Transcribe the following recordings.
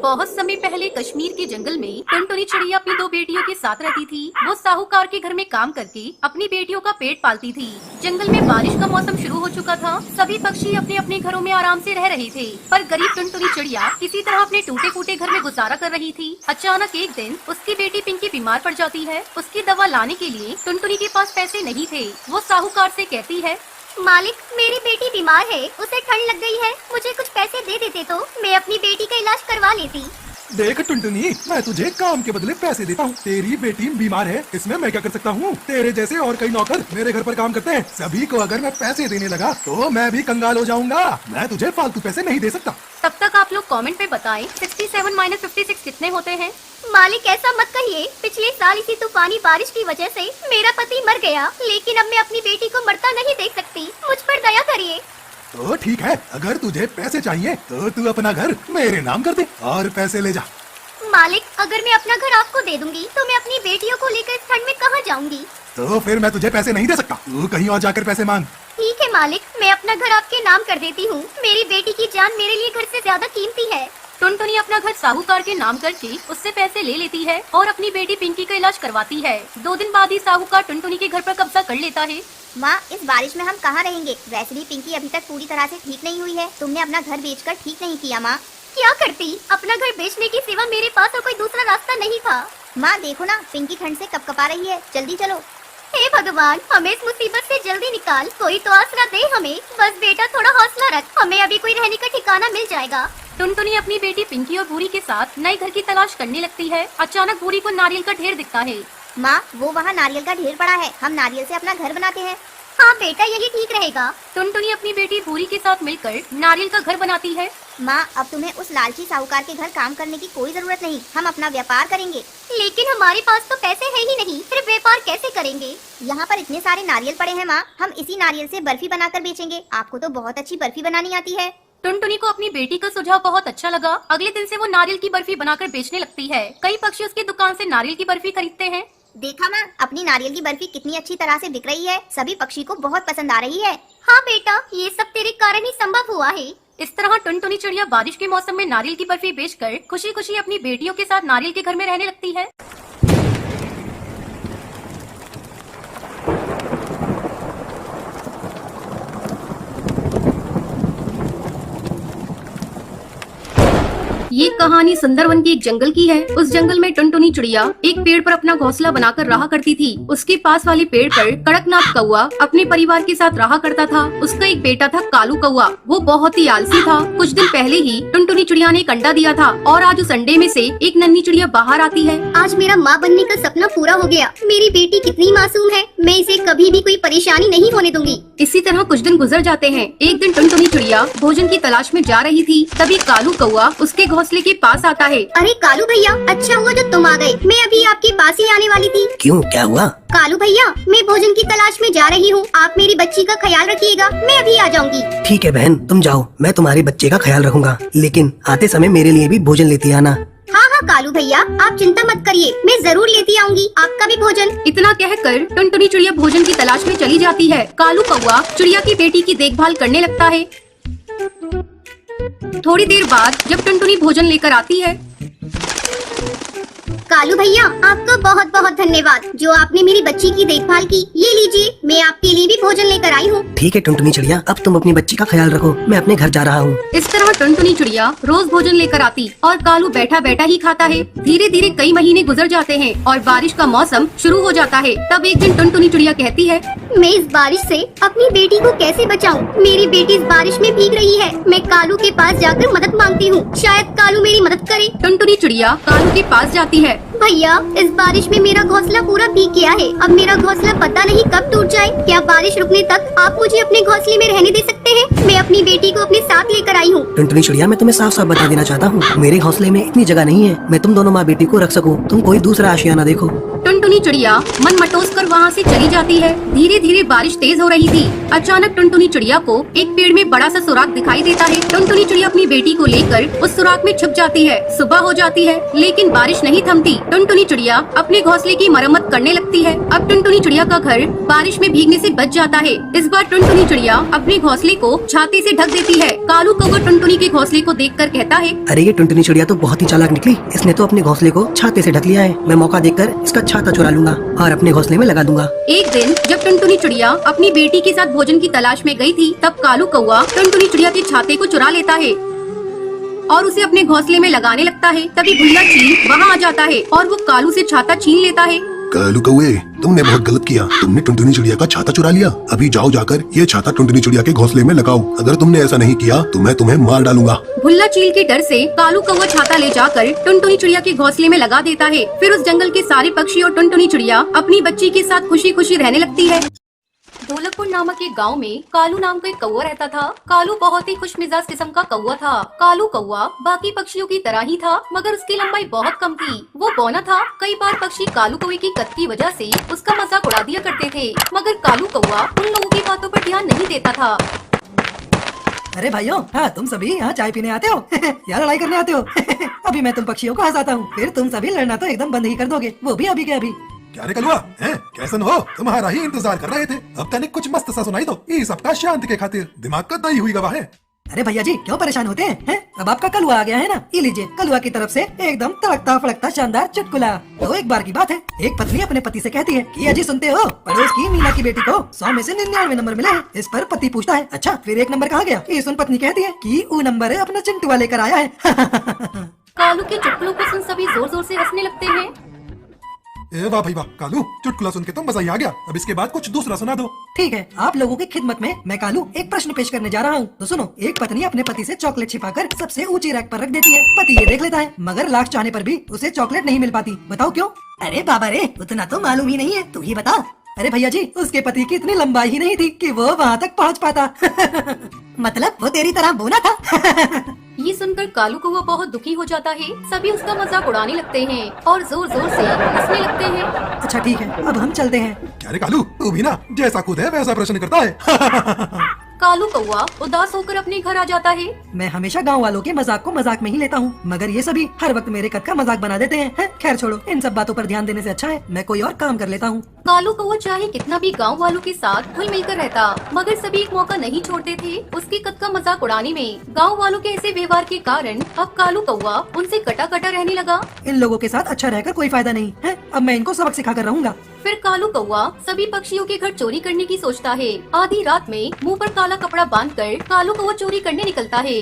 बहुत समय पहले कश्मीर के जंगल में टुनटुनी चिड़िया अपनी दो बेटियों के साथ रहती थी। वो साहूकार के घर में काम करके अपनी बेटियों का पेट पालती थी। जंगल में बारिश का मौसम शुरू हो चुका था। सभी पक्षी अपने अपने घरों में आराम से रह रहे थे, पर गरीब टुनटुनी चिड़िया किसी तरह अपने टूटे फूटे घर में गुजारा कर रही थी। अचानक एक दिन उसकी बेटी पिंकी बीमार पड़ जाती है। उसकी दवा लाने के लिए टुनटुनी के पास पैसे नहीं थे। वो साहूकार से कहती है, मालिक, मेरी बेटी बीमार है, उसे ठंड लग गई है, मुझे कुछ पैसे दे देते तो मैं अपनी बेटी का इलाज करवा लेती। देख टुनटुनी, मैं तुझे काम के बदले पैसे देता हूँ। तेरी बेटी बीमार है, इसमें मैं क्या कर सकता हूँ? तेरे जैसे और कई नौकर मेरे घर पर काम करते हैं। सभी को अगर मैं पैसे देने लगा तो मैं भी कंगाल हो जाऊंगा। मैं तुझे फालतू पैसे नहीं दे सकता। तब तक आप लोग कमेंट में बताएं 67 - 56 कितने होते हैं? मालिक, ऐसा मत कहिए। पिछले साल इसी तूफानी बारिश की वजह से मेरा पति मर गया, लेकिन अब मैं अपनी बेटी को मरता नहीं देख सकती। मुझ पर दया करिए। तो ठीक है, अगर तुझे पैसे चाहिए तो तू अपना घर मेरे नाम कर दे और पैसे ले जा। मालिक, अगर मैं अपना घर आपको दे दूंगी तो मैं अपनी बेटियों को लेकर इस ठंड में कहाँ जाऊंगी? तो फिर मैं तुझे पैसे नहीं दे सकता। तू कहीं और जाकर पैसे मांग। ठीक है मालिक, मैं अपना घर आपके नाम कर देती हूँ। मेरी बेटी की जान मेरे लिए घर से ज्यादा कीमती है। टुनटुनी अपना घर साहूकार के नाम करके उससे पैसे ले लेती है और अपनी बेटी पिंकी का इलाज करवाती है। 2 दिन बाद ही साहूकार टुनटुनी के घर पर कब्जा कर लेता है। माँ, इस बारिश में हम कहाँ रहेंगे? वैसे भी पिंकी अभी तक पूरी तरह से ठीक नहीं हुई है। तुमने अपना घर बेचकर ठीक नहीं किया। माँ, क्या करती? अपना घर बेचने के सिवा मेरे पास और कोई दूसरा रास्ता नहीं था। माँ देखो ना, पिंकी ठंड से कपकपा रही है। जल्दी चलो। हे भगवान, हमें इस मुसीबत से जल्दी निकाल। कोई तो आसरा दे हमें। बस बेटा, थोड़ा हौसला रख, हमें अभी कोई रहने का ठिकाना मिल जाएगा। टुनटुनी अपनी बेटी पिंकी और भूरी के साथ नए घर की तलाश करने लगती है। अचानक भूरी को नारियल का ढेर दिखता है। माँ, वो वहाँ नारियल का ढेर पड़ा है, हम नारियल से अपना घर बनाते हैं। हाँ बेटा, यही ठीक रहेगा। टुनटुनी अपनी बेटी भूरी के साथ मिलकर नारियल का घर बनाती है। माँ, अब तुम्हें उस लालची साहूकार के घर काम करने की कोई जरूरत नहीं। हम अपना व्यापार करेंगे। लेकिन हमारे पास तो पैसे है ही नहीं, फिर व्यापार कैसे करेंगे? यहाँ पर इतने सारे नारियल पड़े हैं माँ, हम इसी नारियल से बर्फी बनाकर बेचेंगे। आपको तो बहुत अच्छी बर्फी बनानी आती है। टुनटुनी को अपनी बेटी का सुझाव बहुत अच्छा लगा। अगले दिन से वो नारियल की बर्फी बनाकर बेचने लगती है। कई पक्षी उसकी दुकान से नारियल की बर्फी खरीदते हैं। देखा माँ, अपनी नारियल की बर्फी कितनी अच्छी तरह से बिक रही है। सभी पक्षी को बहुत पसंद आ रही है। हाँ बेटा, ये सब तेरे कारण ही संभव हुआ है। इस तरह टुनटुनी चिड़िया बारिश के मौसम में नारियल की बर्फी बेचकर खुशी खुशी अपनी बेटियों के साथ नारियल के घर में रहने लगती है। ये कहानी सुंदरवन के एक जंगल की है। उस जंगल में टुनटुनी चिड़िया एक पेड़ पर अपना घोंसला बनाकर रहा करती थी। उसके पास वाले पेड़ पर कड़कनाथ कौआ अपने परिवार के साथ रहा करता था। उसका एक बेटा था कालू कौआ। वो बहुत ही आलसी था। कुछ दिन पहले ही टुनटुनी चिड़िया ने एक अंडा दिया था और आज उस अंडे में से एक नन्ही चिड़िया बाहर आती है। आज मेरा माँ बनने का सपना पूरा हो गया। मेरी बेटी कितनी मासूम है, मैं इसे कभी भी कोई परेशानी नहीं होने दूंगी। इसी तरह कुछ दिन गुजर जाते हैं। एक दिन टुनटुनी चिड़िया भोजन की तलाश में जा रही थी। तभी कालू कौआ उसके घोंसले के पास आता है। अरे कालू भैया, अच्छा हुआ जो तुम आ गए। मैं अभी आपके पास ही आने वाली थी। क्यों, क्या हुआ? कालू भैया, मैं भोजन की तलाश में जा रही हूँ। आप मेरी बच्ची का ख्याल रखिएगा, मैं अभी आ जाऊंगी। ठीक है बहन, तुम जाओ, मैं तुम्हारे बच्चे का ख्याल रखूंगा, लेकिन आते समय मेरे लिए भी भोजन लेती आना। हाँ हाँ कालू भैया, आप चिंता मत करिए, मैं जरूर लेती आऊंगी आपका भी भोजन। इतना कहकर टुनटुनी चिड़िया भोजन की तलाश में चली जाती है। कालू कौआ चिड़िया की बेटी की देखभाल करने लगता है। थोड़ी देर बाद जब टुनटुनी भोजन लेकर आती है, कालू भैया, आपका बहुत बहुत धन्यवाद जो आपने मेरी बच्ची की देखभाल की। ये लीजिए, मैं आपके लिए भी भोजन लेकर आई हूँ। ठीक है टुनटुनी चिड़िया, अब तुम अपनी बच्ची का ख्याल रखो, मैं अपने घर जा रहा हूँ। इस तरह टुनटुनी चिड़िया रोज भोजन लेकर आती और कालू बैठा बैठा ही खाता है। धीरे धीरे कई महीने गुजर जाते हैं और बारिश का मौसम शुरू हो जाता है। तब एक दिन टुनटुनी चिड़िया कहती है, मैं इस बारिश से अपनी बेटी को कैसे बचाऊं? मेरी बेटी इस बारिश में भीग रही है। मैं कालू के पास जाकर मदद मांगती हूँ, शायद कालू मेरी मदद करे। टुनटुनी चिड़िया कालू के पास जाती है। भैया, इस बारिश में मेरा घोंसला पूरा भीग गया है। अब मेरा घोंसला पता नहीं कब टूट जाए। क्या बारिश रुकने तक आप मुझे अपने घोंसले में रहने दे सकते हैं? मैं अपनी बेटी को अपने साथ लेकर आई हूँ। टुनटुनी चिड़िया, मैं तुम्हें साफ साफ बता देना चाहता हूँ, मेरे घोंसले में इतनी जगह नहीं है मैं तुम दोनों माँ बेटी को रख सकूँ। तुम कोई दूसरा आशियाना देखो। टुनटुनी चिड़िया मन मटोस कर वहाँ से चली जाती है। धीरे धीरे बारिश तेज हो रही थी। अचानक टुनटुनी चिड़िया को एक पेड़ में बड़ा सा सुराख दिखाई देता है। टुनटुनी चिड़िया अपनी बेटी को लेकर उस सुराख में छुप जाती है। सुबह हो जाती है, लेकिन बारिश नहीं थमती। टुनटुनी चिड़िया अपने घोंसले की मरम्मत करने लगती है। अब टुनटुनी चिड़िया का घर बारिश में भीगने से बच जाता है। इस बार टुनटुनी चिड़िया अपने घोंसले को छाते से ढक देती है। कालू कौवा टुनटुनी के घोंसले को देखकर कहता है, अरे ये टुनटुनी चिड़िया तो बहुत ही चालाक निकली। इसने तो अपने घोंसले को छाते से ढक लिया है। मैं मौका देखकर इसका छाता चुरा लूंगा और अपने घोंसले में लगा दूंगा। एक दिन जब टुनटुनी चिड़िया अपनी बेटी के साथ भोजन की तलाश में गई थी, तब कालू कौवा टुनटुनी चिड़िया के छाते को चुरा लेता है और उसे अपने घोंसले में लगाने लगता है। तभी भुल्ला चील वहाँ आ जाता है और वो कालू से छाता छीन लेता है। कालू कौवे, तुमने बहुत गलत किया। तुमने टुनटुनी चिड़िया का छाता चुरा लिया। अभी जाओ जाकर ये छाता टुनटुनी चिड़िया के घोंसले में लगाओ। अगर तुमने ऐसा नहीं किया तो मैं तुम्हें मार डालूंगा। भुल्ला चील के डर से कालू कौवा छाता ले जाकर टुनटुनी चिड़िया के घोंसले में लगा देता है। फिर उस जंगल के सारे पक्षी और टुनटुनी चिड़िया अपनी बच्ची के साथ खुशी खुशी रहने लगती है। ढोलकपुर नामक एक गांव में कालू नाम का एक कौवा रहता था। कालू बहुत ही खुश मिजाज किस्म का कौवा था। कालू कौवा बाकी पक्षियों की तरह ही था, मगर उसकी लंबाई बहुत कम थी। वो बौना था। कई बार पक्षी कालू कौवे की कद की वजह से उसका मजाक उड़ा दिया करते थे, मगर कालू कौवा उन लोगों की बातों पर ध्यान नहीं देता था। अरे भाइयों, हाँ तुम सभी यहाँ चाय पीने आते हो या लड़ाई करने आते हो अभी मैं तुम पक्षियों को हंसाता हूँ, फिर तुम सभी लड़ना तो एकदम बंद ही कर दोगे, वो भी अभी के अभी। क्या रे कलुआ, हैं? कैसन हो? तुम्हारा ही इंतजार कर रहे थे। अब तनिक कुछ मस्त सा सुनाई दो। ये सबका शांति के खातिर दिमाग का दही हुई गवाह है। अरे भैया जी क्यों परेशान होते हैं? अब आपका कलुआ आ गया है ना, ये लीजिए कलुआ की तरफ से एकदम तड़कता फड़कता शानदार चुटकुला। तो एक बार की बात है, एक पत्नी अपने पति से कहती है कि अजी सुनते हो, पड़ोस की मीना की बेटी को 100 में से 99 नंबर मिले हैं। इस पर पति पूछता है, अच्छा फिर 1 नंबर कहाँ गया? ये सुन पत्नी कहती है कि वो नंबर अपना चिंटुआ लेकर आया है कालू के चुटकुलों को सुन सभी जोर जोर से हंसने लगते हैं। ए वाह भाई वाह, कालू चुटकुला सुन के तो मजा ही आ गया। अब इसके बाद कुछ दूसरा सुना दो। ठीक है, आप लोगों की खिदमत में मैं कालू एक प्रश्न पेश करने जा रहा हूँ। तो सुनो, एक पत्नी अपने पति से चॉकलेट छिपाकर सबसे ऊंची रैक पर रख देती है। पति ये देख लेता है, मगर लाख चाहने पर भी उसे चॉकलेट नहीं मिल पाती। बताओ क्यों? अरे बाबा रे, उतना तो मालूम ही नहीं है, तू ही बता। अरे भैया जी, उसके पति की इतनी लंबाई ही नहीं थी कि वो वहाँ तक पहुँच पाता मतलब वो तेरी तरह बोना था ये सुनकर कालू कौवा बहुत दुखी हो जाता है। सभी उसका मजाक उड़ाने लगते हैं और जोर जोर से हंसने लगते हैं। अच्छा ठीक है, अब हम चलते हैं। क्या रे कालू, तू भी ना जैसा खुद है वैसा प्रश्न करता है कालू कौवा उदास होकर अपने घर आ जाता है। मैं हमेशा गांव वालों के मजाक को मजाक में ही लेता हूँ, मगर ये सभी हर वक्त मेरे कद का मजाक बना देते हैं। खैर छोड़ो, इन सब बातों पर ध्यान देने से अच्छा है मैं कोई और काम कर लेता हूँ। कालू कौवा चाहे कितना भी गांव वालों के साथ घुल मिलकर रहता, मगर सभी एक मौका नहीं छोड़ते थे उसके कद का मजाक उड़ाने में। गांव वालों के ऐसे व्यवहार के कारण अब कालू कौवा उनसे कटा कटा रहने लगा। इन लोगों के साथ अच्छा रहकर कोई फायदा नहीं है, अब मैं इनको सबक सिखा कर रहूंगा। फिर कालू कौवा सभी पक्षियों के घर चोरी करने की सोचता है। आधी रात में मुंह पर काला कपड़ा बांधकर कालू कौवा चोरी करने निकलता है।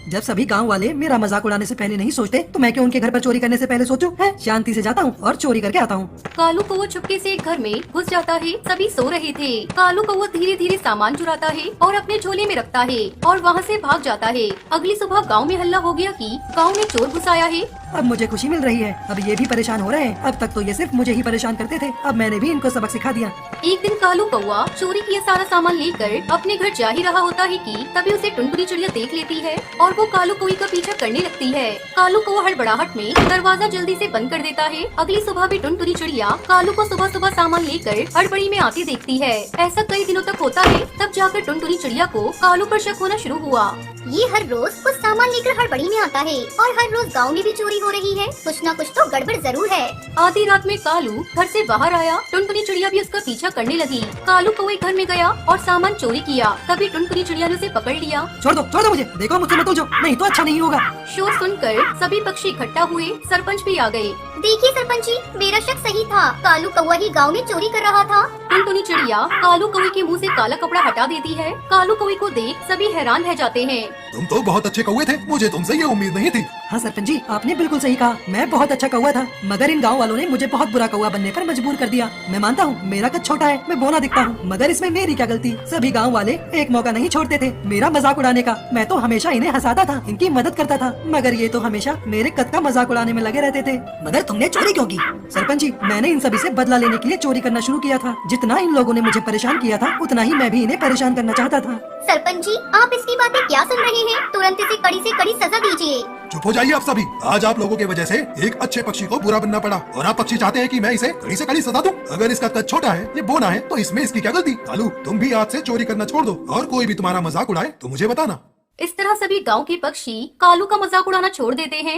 जब सभी गांव वाले मेरा मजाक उड़ाने से पहले नहीं सोचते, तो मैं क्यों उनके घर पर चोरी करने से पहले सोचूं? शांति से जाता हूँ और चोरी करके आता हूँ। कालू कौवा चुपके से एक घर में घुस जाता है। सभी सो रहे थे। कालू कौवा धीरे धीरे सामान चुराता है और अपने झोले में रखता है और वहाँ से भाग जाता है। अगली सुबह गांव में हल्ला हो गया कि गांव में चोर घुस आया है। अब मुझे खुशी मिल रही है, अब ये भी परेशान हो रहे हैं। अब तक तो ये सिर्फ मुझे ही परेशान करते थे, अब मैंने भी इनको सबक सिखा दिया। एक दिन कालू कौवा चोरी किया सारा सामान लेकर अपने घर जा ही रहा होता है कि तभी उसे टुनटुनी चिड़िया देख लेती है और वो कालू कौवे का पीछा करने लगती है। कालू कौवा हड़बड़ाहट में दरवाजा जल्दी से बंद कर देता है। अगली सुबह भी टुनटुनी चिड़िया कालू को सुबह सुबह सामान लेकर हड़बड़ी में आती देखती है। ऐसा कई दिनों तक होता है, तब जाकर टुनटुनी चिड़िया को कालू पर शक होना शुरू हुआ। ये हर रोज कुछ सामान लेकर हड़बड़ी में आता है और हर रोज गांव में भी चोरी हो रही है। कुछ ना कुछ तो गड़बड़ जरूर है। आधी रात में कालू घर से बाहर आया। टुनटुनी चिड़िया भी उसका पीछा करने लगी। कालू कौवे घर में गया और सामान चोरी किया। तभी टुनटुनी चिड़िया ने उसे पकड़ लिया। छोड़ दो मुझे, देखो मुझसे मत उलझो, नहीं तो अच्छा नहीं होगा। शोर सुनकर सभी पक्षी इकट्ठा हुए। सरपंच भी आ गए। देखिए सरपंच जी, मेरा शक सही था, कालू कौवा ही गांव में चोरी कर रहा था। टुनटुनी चिड़िया कालू कौवे के मुंह से काला कपड़ा हटा देती है। कालू कौवे को देख सभी हैरान रह जाते हैं। तुम तो बहुत अच्छे कौवे थे, मुझे तुमसे ये उम्मीद नहीं थी। हाँ सरपंच जी, आपने बिल्कुल सही कहा, मैं बहुत अच्छा कौवा था, मगर इन गांव वालों ने मुझे बहुत बुरा कौवा बनने पर मजबूर कर दिया। मैं मानता हूँ मेरा कद छोटा है, मैं बोना दिखता हूँ, मगर इसमें मेरी क्या गलती? सभी गांव वाले एक मौका नहीं छोड़ते थे मेरा मजाक उड़ाने का। मैं तो हमेशा इन्हें हंसाता था, इनकी मदद करता था, मगर ये तो हमेशा मेरे कद का मजाक उड़ाने में लगे रहते थे। मगर तुमने चोरी क्यों की? सरपंच जी, मैंने इन सभी से बदला लेने के लिए चोरी करना शुरू किया था। जितना इन लोगों ने मुझे परेशान किया था, उतना ही मैं भी इन्हें परेशान करना चाहता था। सरपंच जी, आप इसकी बातें क्या सुन रहे हैं? तुरंत इसे कड़ी से कड़ी सजा दीजिए। चुप हो जाइए आप सभी। आज आप लोगों की वजह से एक अच्छे पक्षी को बुरा बनना पड़ा और आप पक्षी चाहते हैं कि मैं इसे कड़ी से कड़ी सजा दूं। अगर इसका कद छोटा है, ये बोना है, तो इसमें इसकी क्या गलती? कालू, तुम भी आज से चोरी करना छोड़ दो और कोई भी तुम्हारा मजाक उड़ाए तो मुझे बताना। इस तरह सभी गांव के पक्षी कालू का मजाक उड़ाना छोड़ देते हैं।